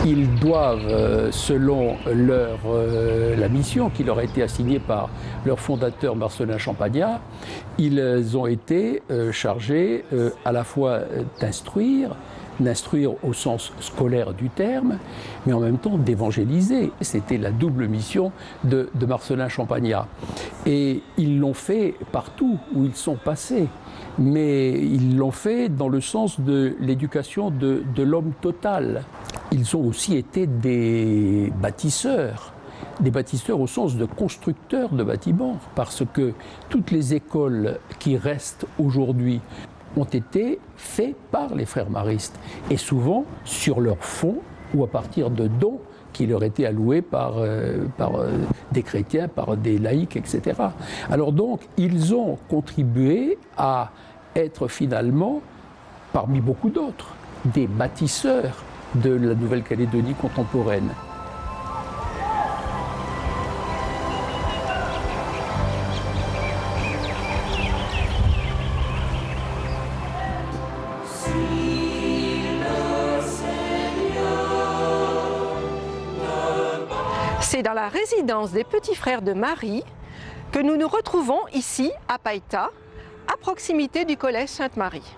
Ils doivent, selon la mission qui leur a été assignée par leur fondateur Marcellin Champagnat, ils ont été chargés à la fois d'instruire au sens scolaire du terme, mais en même temps d'évangéliser. C'était la double mission de Marcellin Champagnat. Et ils l'ont fait partout où ils sont passés, mais ils l'ont fait dans le sens de l'éducation de l'homme total. Ils ont aussi été des bâtisseurs au sens de constructeurs de bâtiments, parce que toutes les écoles qui restent aujourd'hui ont été faits par les frères maristes, et souvent sur leur fonds ou à partir de dons qui leur étaient alloués par des chrétiens, par des laïcs, etc. Alors donc, ils ont contribué à être finalement, parmi beaucoup d'autres, des bâtisseurs de la Nouvelle-Calédonie contemporaine. C'est dans la résidence des petits frères de Marie que nous nous retrouvons ici à Païta, à proximité du collège Sainte-Marie.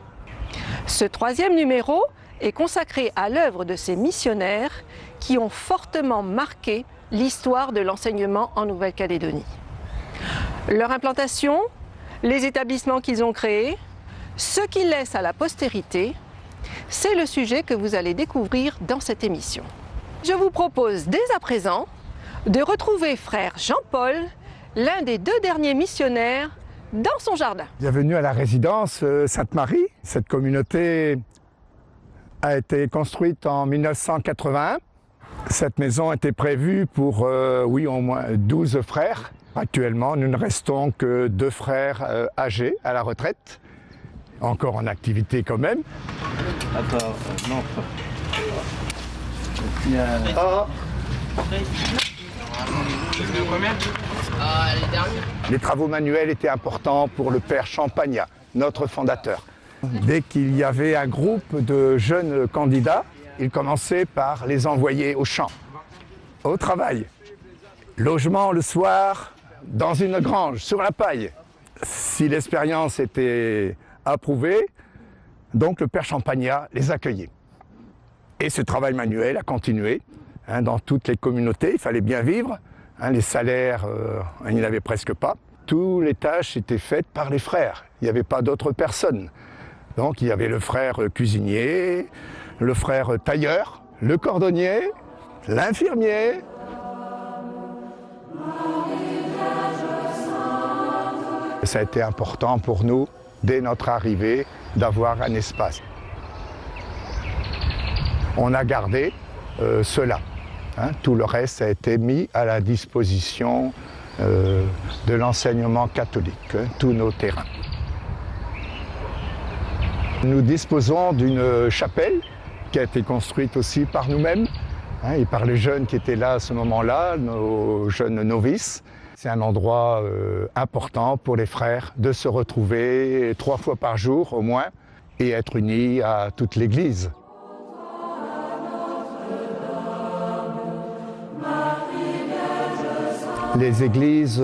Ce troisième numéro est consacré à l'œuvre de ces missionnaires qui ont fortement marqué l'histoire de l'enseignement en Nouvelle-Calédonie. Leur implantation, les établissements qu'ils ont créés, ce qu'ils laissent à la postérité, c'est le sujet que vous allez découvrir dans cette émission. Je vous propose dès à présent de retrouver frère Jean-Paul, l'un des deux derniers missionnaires, dans son jardin. Bienvenue à la résidence Sainte-Marie. Cette communauté a été construite en 1981. Cette maison était prévue pour, au moins 12 frères. Actuellement, nous ne restons que 2 frères âgés à la retraite, encore en activité quand même. Attends, non. Les travaux manuels étaient importants pour le père Champagnat, notre fondateur. Dès qu'il y avait un groupe de jeunes candidats, il commençait par les envoyer au champ, au travail. Logement le soir, dans une grange, sur la paille. Si l'expérience était approuvée, donc le père Champagnat les accueillait. Et ce travail manuel a continué. Dans toutes les communautés, il fallait bien vivre. Les salaires, il n'y en avait presque pas. Toutes les tâches étaient faites par les frères. Il n'y avait pas d'autres personnes. Donc il y avait le frère cuisinier, le frère tailleur, le cordonnier, l'infirmier. Ça a été important pour nous, dès notre arrivée, d'avoir un espace. On a gardé cela. Tout le reste a été mis à la disposition de l'enseignement catholique, tous nos terrains. Nous disposons d'une chapelle qui a été construite aussi par nous-mêmes et par les jeunes qui étaient là à ce moment-là, nos jeunes novices. C'est un endroit important pour les frères de se retrouver 3 fois par jour au moins et être unis à toute l'Église. Les églises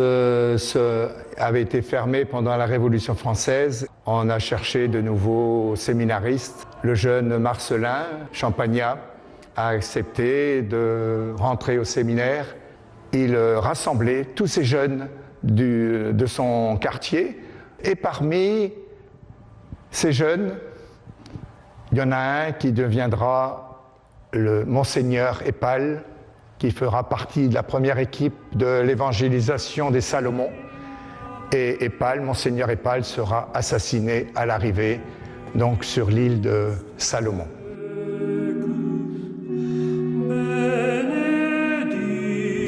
avaient été fermées pendant la Révolution française. On a cherché de nouveaux séminaristes. Le jeune Marcellin Champagnat a accepté de rentrer au séminaire. Il rassemblait tous ces jeunes de son quartier. Et parmi ces jeunes, il y en a un qui deviendra le Monseigneur Épal, qui fera partie de la première équipe de l'évangélisation des Salomon. Et Monseigneur Épal sera assassiné à l'arrivée, donc sur l'île de Salomon.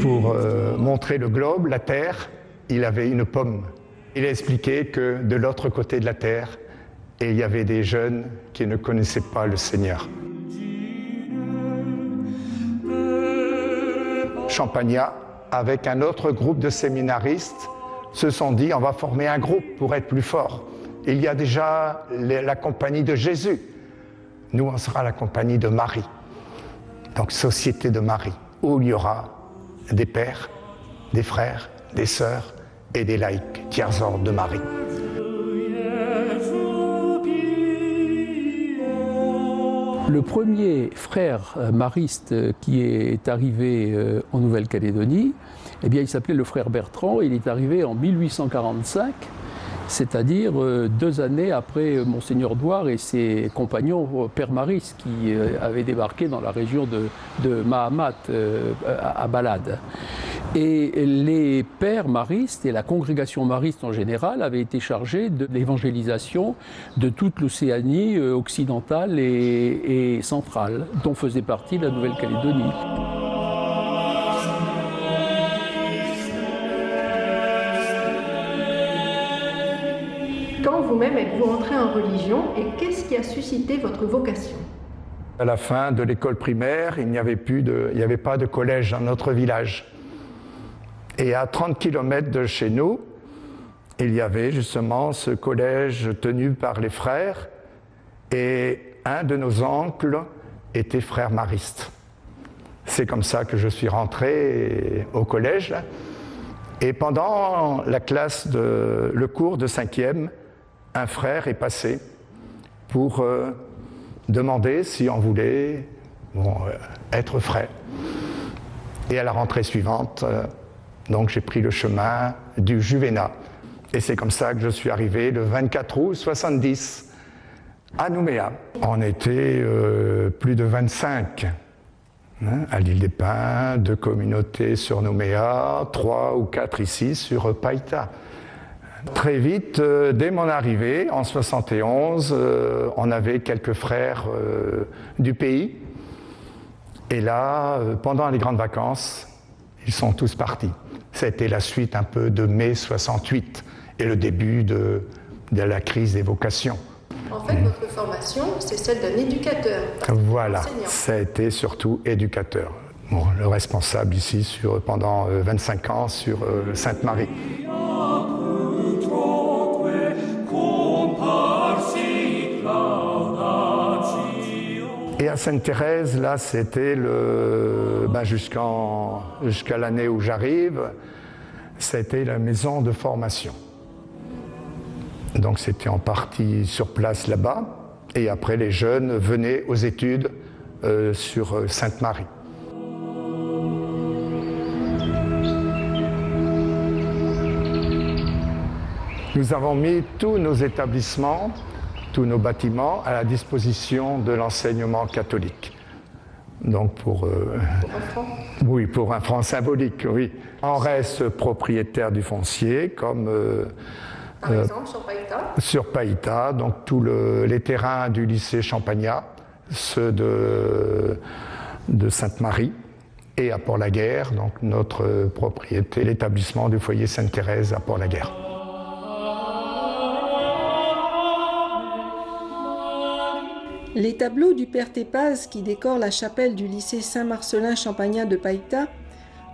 Pour montrer le globe, la terre, il avait une pomme. Il a expliqué que de l'autre côté de la terre, il y avait des jeunes qui ne connaissaient pas le Seigneur. Champagnat, avec un autre groupe de séminaristes, se sont dit on va former un groupe pour être plus fort. Il y a déjà la compagnie de Jésus. Nous, on sera la compagnie de Marie. Donc Société de Marie, où il y aura des pères, des frères, des sœurs et des laïcs, tiers ordre de Marie. Le premier frère mariste qui est arrivé en Nouvelle-Calédonie, eh bien, il s'appelait le frère Bertrand. Il est arrivé en 1845, c'est-à-dire 2 années après Monseigneur Douard et ses compagnons pères maristes qui avaient débarqué dans la région de Mahamat à Balade. Et les pères maristes et la congrégation mariste en général avaient été chargés de l'évangélisation de toute l'Océanie occidentale et centrale, dont faisait partie la Nouvelle-Calédonie. Quand vous-même êtes-vous entré en religion et qu'est-ce qui a suscité votre vocation? À la fin de l'école primaire, il n'y avait pas de collège dans notre village. Et à 30 km de chez nous, il y avait justement ce collège tenu par les frères et un de nos oncles était frère mariste. C'est comme ça que je suis rentré au collège. Et pendant le cours de 5e, un frère est passé pour demander si on voulait être frère. Et à la rentrée suivante, donc j'ai pris le chemin du Juvénat. Et c'est comme ça que je suis arrivé le 24 août 70 à Nouméa. On était plus de 25 à l'île des Pins, 2 communautés sur Nouméa, 3 ou 4 ici sur Païta. Très vite, dès mon arrivée, en 71, on avait quelques frères du pays. Et là, pendant les grandes vacances, ils sont tous partis. C'était la suite un peu de mai 68 et le début de la crise des vocations. En fait, votre formation, c'est celle d'un éducateur. Voilà, ça a été surtout éducateur. Bon, le responsable ici pendant 25 ans sur Sainte-Marie. Et à Sainte-Thérèse, là, c'était jusqu'à l'année où j'arrive, c'était la maison de formation. Donc c'était en partie sur place là-bas, et après les jeunes venaient aux études sur Sainte-Marie. Nous avons mis tous nos établissements, tous nos bâtiments à la disposition de l'enseignement catholique. Donc pour un franc symbolique, oui. On reste propriétaire du foncier, comme par exemple sur Païta. Sur Païta, donc tous les terrains du lycée Champagnat, ceux de Sainte-Marie, et à Port-la-Guerre, donc notre propriété, l'établissement du foyer Sainte-Thérèse à Port-la-Guerre. Les tableaux du Père Tépaz qui décorent la chapelle du lycée Saint-Marcellin Champagnat de Païta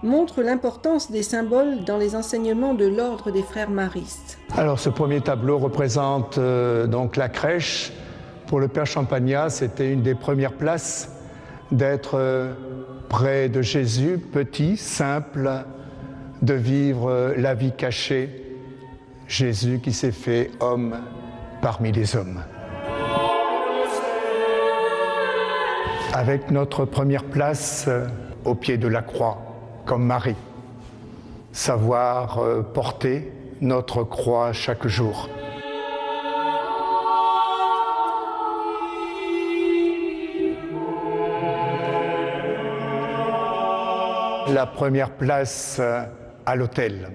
montrent l'importance des symboles dans les enseignements de l'ordre des frères maristes. Alors ce premier tableau représente donc la crèche. Pour le Père Champagnat, c'était une des premières places d'être près de Jésus, petit, simple, de vivre la vie cachée. Jésus qui s'est fait homme parmi les hommes. Avec notre première place au pied de la croix, comme Marie. Savoir porter notre croix chaque jour. La première place à l'autel.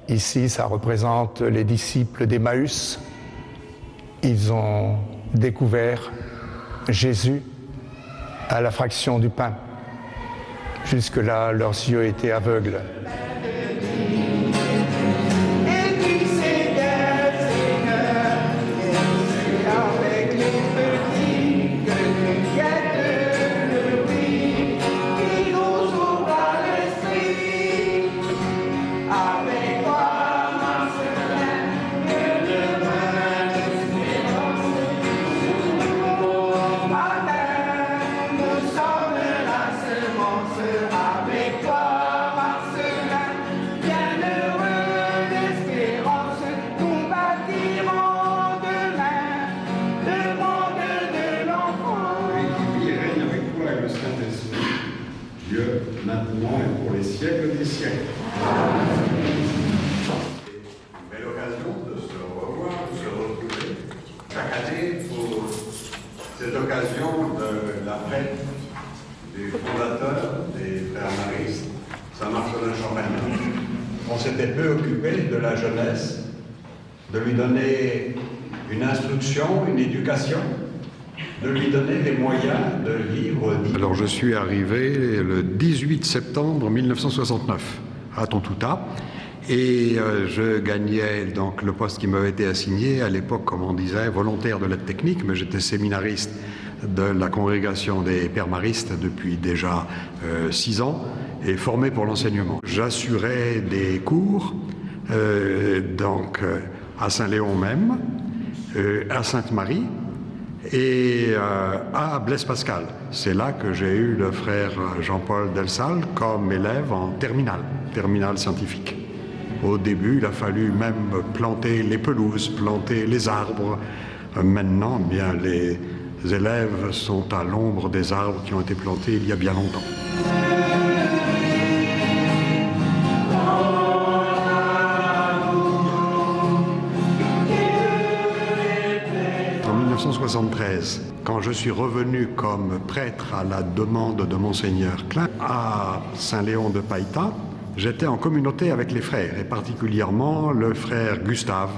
Ici, ça représente les disciples d'Emmaüs. Ils ont découvert Jésus à la fraction du pain. Jusque-là, leurs yeux étaient aveugles. siècle. Une belle occasion de se revoir, de se retrouver. Chaque année, pour cette occasion de la fête des fondateurs des frères maristes, Saint-Marcelin-Champagnat, on s'était peu occupé de la jeunesse, de lui donner une instruction, une éducation, de lui donner les moyens de vivre. Alors je suis arrivé le 18 septembre 1969 à Tontouta et je gagnais donc le poste qui m'avait été assigné à l'époque, comme on disait, volontaire de l'aide technique, mais j'étais séminariste de la congrégation des pères maristes depuis déjà 6 ans et formé pour l'enseignement. J'assurais des cours à Saint-Léon même, à Sainte-Marie et à Blaise Pascal. C'est là que j'ai eu le frère Jean-Paul Delsalle comme élève en terminale scientifique. Au début, il a fallu même planter les pelouses, planter les arbres. Maintenant, bien, les élèves sont à l'ombre des arbres qui ont été plantés il y a bien longtemps. En 1973, quand je suis revenu comme prêtre à la demande de Monseigneur Klein à Saint-Léon de Païta, j'étais en communauté avec les frères, et particulièrement le frère Gustave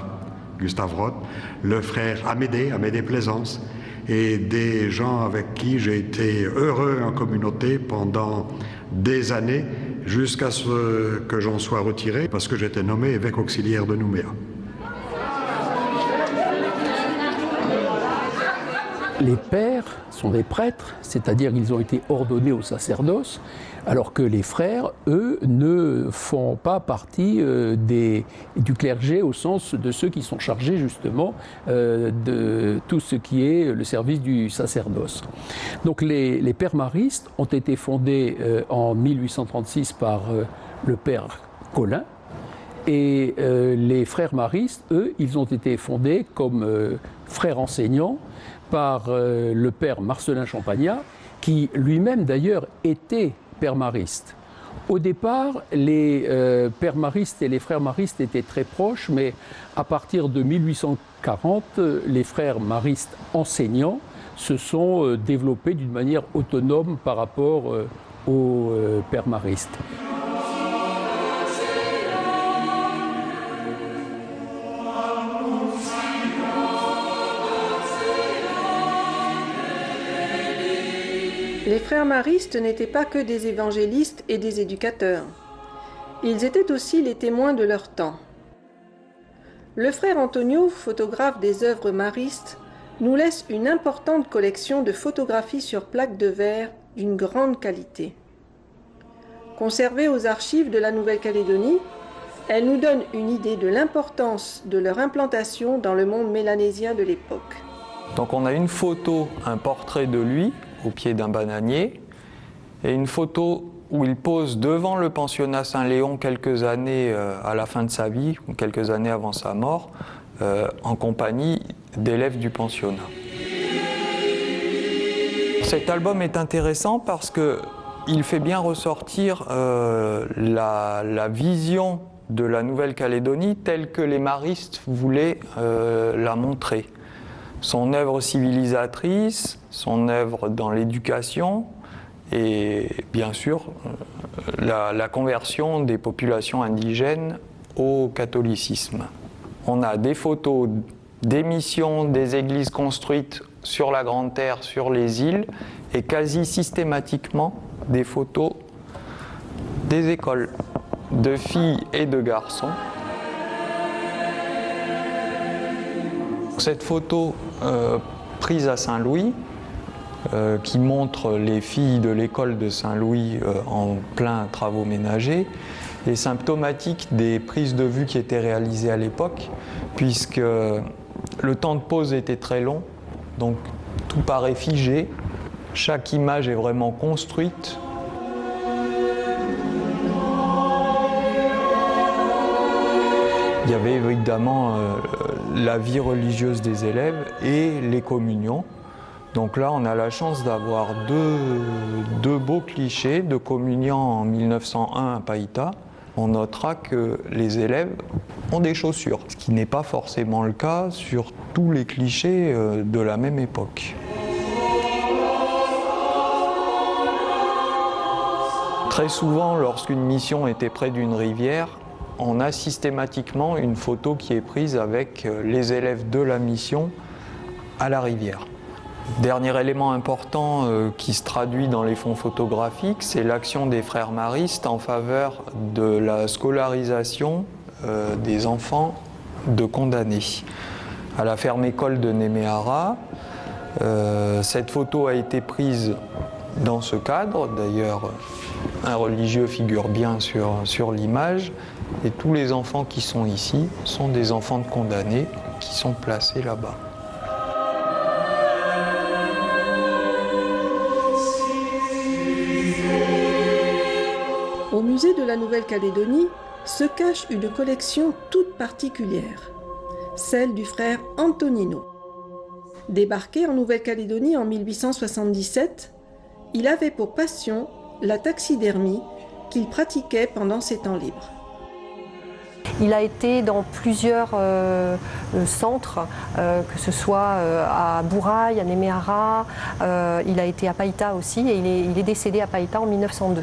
Roth, le frère Amédée Plaisance, et des gens avec qui j'ai été heureux en communauté pendant des années, jusqu'à ce que j'en sois retiré, parce que j'étais nommé évêque auxiliaire de Nouméa. Les pères sont des prêtres, c'est-à-dire qu'ils ont été ordonnés au sacerdoce, alors que les frères, eux, ne font pas partie du clergé au sens de ceux qui sont chargés justement de tout ce qui est le service du sacerdoce. Donc les pères maristes ont été fondés en 1836 par le père Colin, et les frères maristes, eux, ils ont été fondés comme frères enseignants par le père Marcelin Champagnat, qui lui-même d'ailleurs était père mariste. Au départ, les pères maristes et les frères maristes étaient très proches, mais à partir de 1840, les frères maristes enseignants se sont développés d'une manière autonome par rapport aux pères maristes. Les frères maristes n'étaient pas que des évangélistes et des éducateurs. Ils étaient aussi les témoins de leur temps. Le frère Antonio, photographe des œuvres maristes, nous laisse une importante collection de photographies sur plaques de verre d'une grande qualité. Conservées aux archives de la Nouvelle-Calédonie, elles nous donnent une idée de l'importance de leur implantation dans le monde mélanésien de l'époque. Donc on a une photo, un portrait de lui, au pied d'un bananier, et une photo où il pose devant le pensionnat Saint-Léon quelques années à la fin de sa vie, ou quelques années avant sa mort, en compagnie d'élèves du pensionnat. Cet album est intéressant parce qu'il fait bien ressortir la vision de la Nouvelle-Calédonie telle que les maristes voulaient la montrer. Son œuvre civilisatrice, son œuvre dans l'éducation et bien sûr la conversion des populations indigènes au catholicisme. On a des photos des missions des églises construites sur la Grande Terre, sur les îles, et quasi systématiquement des photos des écoles de filles et de garçons. Cette photo prise à Saint-Louis, qui montre les filles de l'école de Saint-Louis en plein travaux ménagers, est symptomatique des prises de vue qui étaient réalisées à l'époque, puisque le temps de pose était très long, donc tout paraît figé, chaque image est vraiment construite. Il y avait évidemment la vie religieuse des élèves et les communions. Donc là, on a la chance d'avoir deux beaux clichés de communion en 1901 à Païta on notera que les élèves ont des chaussures, ce qui n'est pas forcément le cas sur tous les clichés de la même époque. Très souvent, lorsqu'une mission était près d'une rivière, on a systématiquement une photo qui est prise avec les élèves de la mission à la rivière. Dernier élément important qui se traduit dans les fonds photographiques, c'est l'action des frères maristes en faveur de la scolarisation des enfants de condamnés. À la ferme école de Néméara, cette photo a été prise dans ce cadre. D'ailleurs, un religieux figure bien sur l'image. Et tous les enfants qui sont ici sont des enfants de condamnés qui sont placés là-bas. Au musée de la Nouvelle-Calédonie se cache une collection toute particulière, celle du frère Antonino. Débarqué en Nouvelle-Calédonie en 1877, il avait pour passion la taxidermie qu'il pratiquait pendant ses temps libres. Il a été dans plusieurs centres, que ce soit à Bourail, à Néméara, il a été à Païta aussi et il est décédé à Païta en 1902.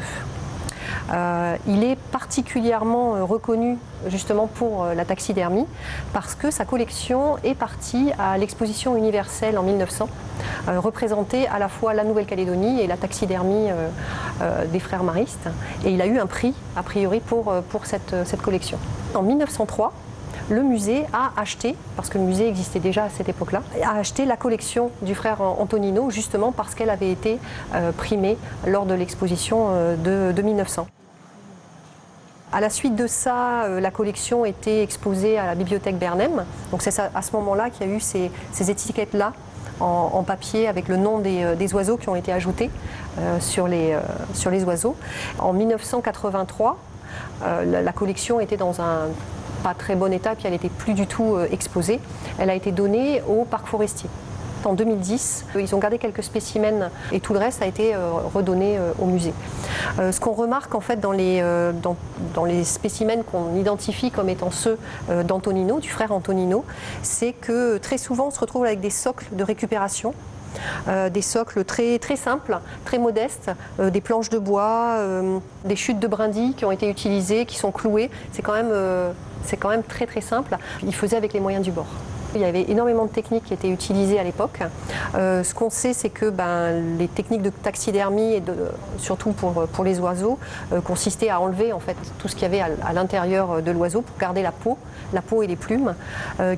Il est particulièrement reconnu justement pour la taxidermie parce que sa collection est partie à l'exposition universelle en 1900, représenter à la fois la Nouvelle-Calédonie et la taxidermie des frères maristes. Et il a eu un prix, a priori, pour cette collection. En 1903, le musée a acheté, parce que le musée existait déjà à cette époque-là, a acheté la collection du frère Antonino justement parce qu'elle avait été primée lors de l'exposition de 1900. À la suite de ça, la collection était exposée à la bibliothèque Bernheim. Donc c'est à ce moment-là qu'il y a eu ces étiquettes-là en papier avec le nom des oiseaux qui ont été ajoutés sur les oiseaux. En 1983, la collection était dans un pas très bon état, puis elle n'était plus du tout exposée. Elle a été donnée au parc forestier. En 2010, ils ont gardé quelques spécimens et tout le reste a été redonné au musée. Ce qu'on remarque en fait dans les spécimens qu'on identifie comme étant ceux d'Antonino, du frère Antonino, c'est que très souvent on se retrouve avec des socles de récupération. Des socles très, très simples, très modestes, des planches de bois, des chutes de brindilles qui ont été utilisées, qui sont clouées. C'est quand même très très simple. Ils faisaient avec les moyens du bord. Il y avait énormément de techniques qui étaient utilisées à l'époque. Ce qu'on sait, c'est que les techniques de taxidermie, et surtout pour les oiseaux, consistaient à enlever en fait, tout ce qu'il y avait à l'intérieur de l'oiseau pour garder la peau et les plumes,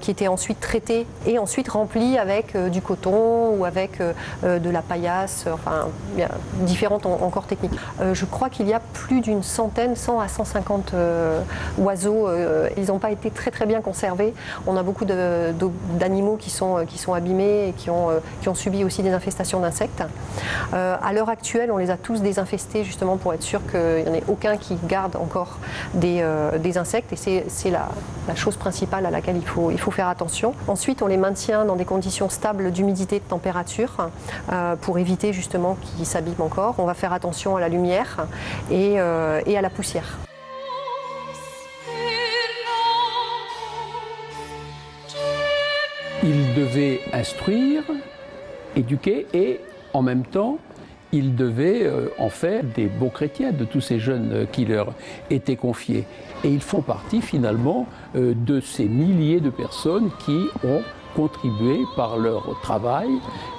qui étaient ensuite traitées et ensuite remplies avec du coton ou avec de la paillasse, enfin, il y a différentes encore techniques. Je crois qu'il y a plus d'une centaine, 100 à 150 oiseaux. Ils n'ont pas été très très bien conservés. On a beaucoup d'animaux qui sont abîmés et qui ont subi aussi des infestations d'insectes. À l'heure actuelle, on les a tous désinfestés justement pour être sûr qu'il n'y en ait aucun qui garde encore des insectes et c'est la chose principale à laquelle il faut faire attention. Ensuite, on les maintient dans des conditions stables d'humidité et de température pour éviter justement qu'ils s'abîment encore. On va faire attention à la lumière et à la poussière. Il devait instruire, éduquer et en même temps, il devait en faire des bons chrétiens de tous ces jeunes qui leur étaient confiés. Et ils font partie finalement de ces milliers de personnes qui ont contribué par leur travail,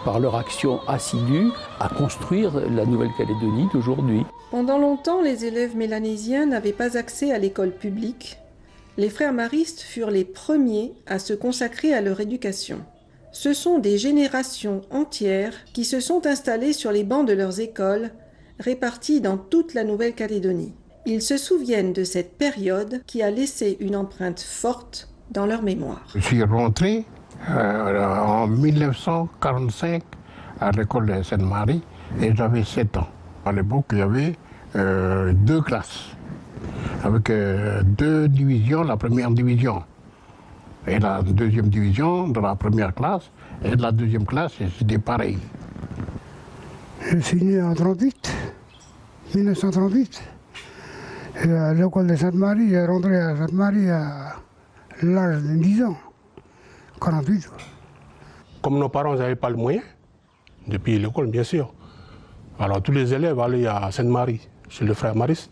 par leur action assidue à construire la Nouvelle-Calédonie d'aujourd'hui. Pendant longtemps, les élèves mélanésiens n'avaient pas accès à l'école publique. Les frères maristes furent les premiers à se consacrer à leur éducation. Ce sont des générations entières qui se sont installées sur les bancs de leurs écoles, réparties dans toute la Nouvelle-Calédonie. Ils se souviennent de cette période qui a laissé une empreinte forte dans leur mémoire. Je suis rentré en 1945 à l'école de Sainte-Marie et j'avais 7 ans. À l'époque, il y avait 2 classes, avec 2 divisions, la première division et la deuxième division de la première classe, et de la deuxième classe, c'était pareil. Je suis né en 1938. À l'école de Sainte-Marie, j'ai rentré à Sainte-Marie à l'âge de 10 ans, 48 jours. Comme nos parents n'avaient pas le moyen de payer l'école, bien sûr, alors tous les élèves allaient à Sainte-Marie, chez le frère Maris.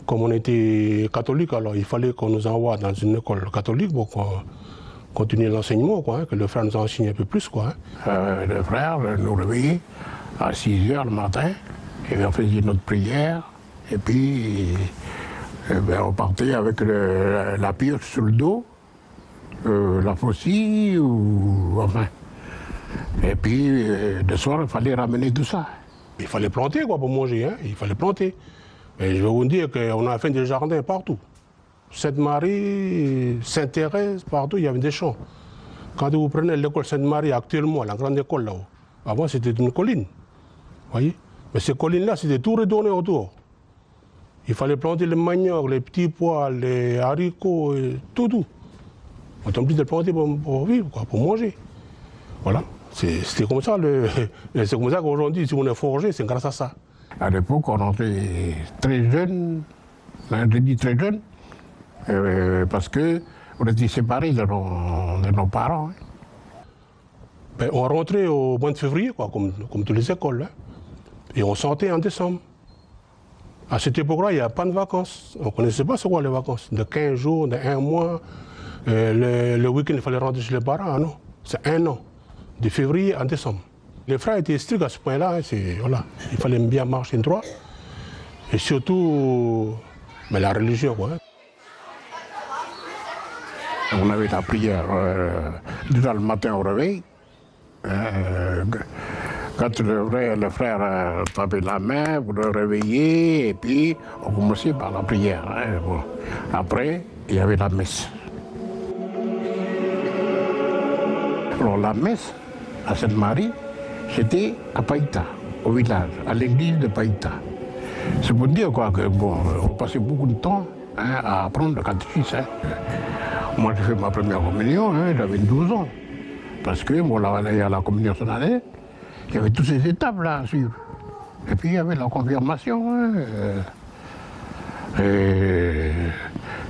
Comme on était catholique, alors il fallait qu'on nous envoie dans une école catholique pour continuer l'enseignement, que le frère nous enseigne un peu plus. Le frère nous réveillait à 6 h le matin, et on faisait notre prière, et puis on partait avec la pioche sur le dos, la faucille, ou enfin. Et puis le soir, il fallait ramener tout ça. Il fallait planter pour manger, il fallait planter. Et je vais vous dire qu'on a fait des jardins partout. Sainte-Marie, Sainte-Thérèse, partout, il y avait des champs. Quand vous prenez l'école Sainte-Marie actuellement, la grande école là-haut, avant c'était une colline. Voyez? Mais ces collines-là, c'était tout redonné autour. Il fallait planter les maniocs, les petits pois, les haricots, tout. On est obligé de planter pour vivre, pour manger. Voilà. C'était comme ça. C'est comme ça qu'aujourd'hui, si on est forgé, c'est grâce à ça. À l'époque, on était très jeunes, je dis très jeunes, parce qu'on était séparés de nos parents. Ben, on rentrait au mois de février, comme toutes les écoles, et on sortait en décembre. À cette époque-là, il n'y a pas de vacances. On ne connaissait pas ce qu'est les vacances. De 15 jours, de 1 mois, le week-end, il fallait rentrer chez les parents. Non, c'est 1 an, de février à décembre. Les frères étaient stricts à ce point-là, voilà, il fallait bien marcher droit, et surtout la religion. On avait la prière déjà le matin au réveil. Quand le frère tapait la main, vous le réveillez, et puis on commençait par la prière. Bon. Après, il y avait la messe. Alors la messe à Sainte-Marie, c'était à Païta, au village, à l'église de Païta. C'est pour dire on passait beaucoup de temps à apprendre le catéchisme. Moi, j'ai fait ma première communion, j'avais 12 ans. Parce que, là, il y a la communion solennelle, il y avait toutes ces étapes-là à suivre. Et puis, il y avait la confirmation. Et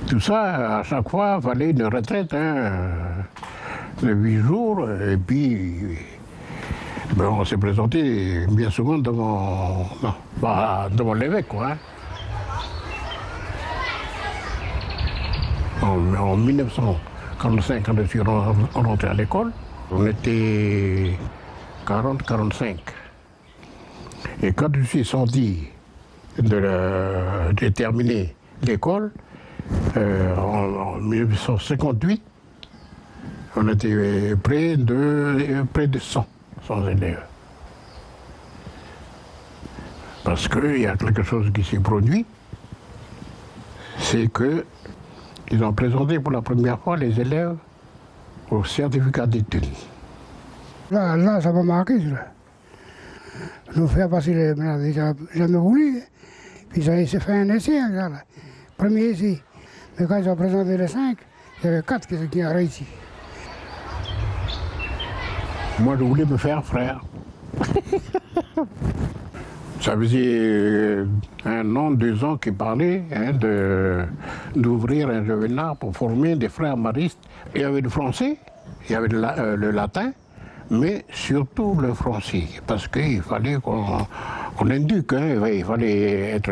tout ça, à chaque fois, il fallait une retraite de 8 jours, et puis... on s'est présenté bien souvent devant l'évêque. En 1945, quand je suis rentré à l'école, on était 40-45. Et quand je suis sorti de terminer l'école, en 1958, on était près de 100 élèves. Parce qu'il y a quelque chose qui s'est produit, c'est qu'ils ont présenté pour la première fois les élèves au certificat d'études. Là, ça m'a marqué. Nous faire passer les malades, j'ai jamais voulu. Puis ça s'est fait un essai, là. Premier essai. Mais quand ils ont présenté les 5, il y avait 4 qui ont réussi. Moi, je voulais me faire frère. Ça faisait 1 an, 2 ans qu'ils parlaient d'ouvrir un juvénat pour former des frères maristes. Il y avait le français, il y avait le latin, mais surtout le français, parce qu'il fallait qu'on indique, il fallait être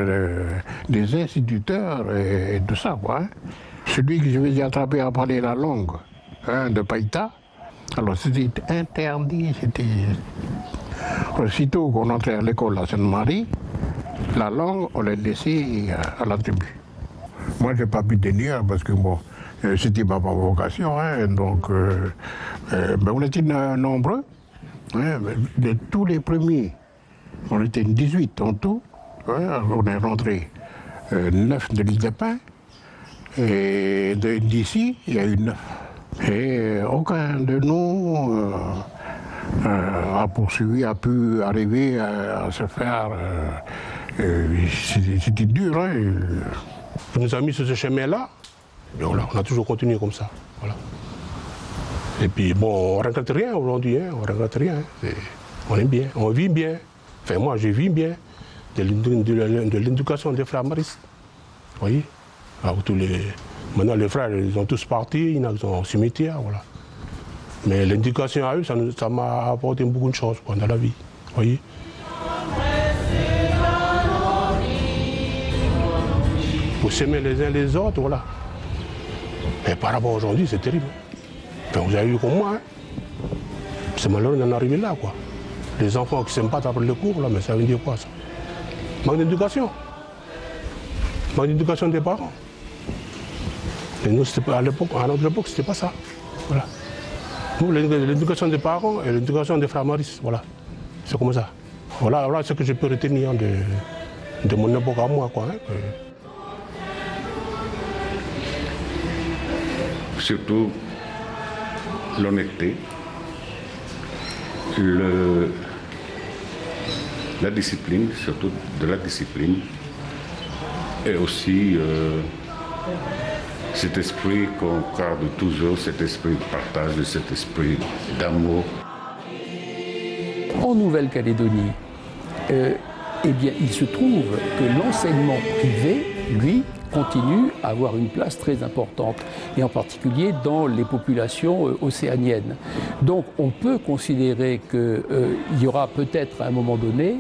des instituteurs et tout ça. Celui que je vais attraper à parler la langue de Païta, alors c'était interdit, aussitôt qu'on entrait à l'école à Sainte-Marie, la langue, on l'a laissée à la tribu. Moi, je n'ai pas pu tenir parce que c'était pas ma vocation, donc on était nombreux. De tous les premiers, on était 18 en tout. On est rentré 9 de l'île des Pins, et d'ici, il y a eu 9. Et aucun de nous a poursuivi, a pu arriver à se faire. C'était dur. On nous a mis sur ce chemin-là, et voilà, on a toujours continué comme ça. Voilà. Et puis on ne regrette rien aujourd'hui, on ne regrette rien. On aime bien, on vit bien. Enfin, moi, je vis bien de l'éducation des frères maristes. Vous voyez? Alors, maintenant, les frères, ils ont tous parti, ils sont au cimetière, voilà. Mais l'éducation à eux, ça m'a apporté beaucoup de choses dans la vie. Vous voyez? Pour s'aimer les uns les autres, voilà. Mais par rapport à aujourd'hui, c'est terrible. Enfin, vous avez vu comme moi, hein. C'est malheureux d'en arriver là, quoi. Les enfants qui ne s'aiment pas après le cours, là, mais ça veut dire quoi, ça? Manque d'éducation. Manque d'éducation des parents. Et nous, à notre époque, c'était pas ça. Voilà. Nous, l'éducation des parents et l'éducation des frères maristes, voilà. C'est comme ça. Voilà ce que je peux retenir de mon époque à moi, quoi. Hein. Surtout l'honnêteté, la discipline, surtout de la discipline, et aussi cet esprit qu'on garde toujours, cet esprit de partage, cet esprit d'amour. En Nouvelle-Calédonie, eh bien, il se trouve que l'enseignement privé, lui, continue à avoir une place très importante, et en particulier dans les populations océaniennes. Donc on peut considérer qu'il y aura peut-être à un moment donné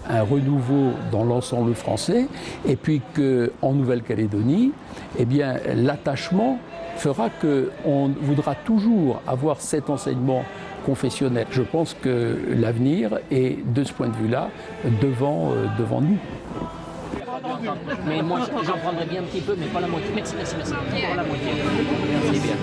un renouveau dans l'ensemble français, et puis qu'en Nouvelle-Calédonie, eh bien, l'attachement fera qu'on voudra toujours avoir cet enseignement confessionnel. Je pense que l'avenir est, de ce point de vue-là, devant nous. Mais moi, j'en prendrais bien un petit peu, mais pas la moitié. Merci. Pas la moitié. Merci bien.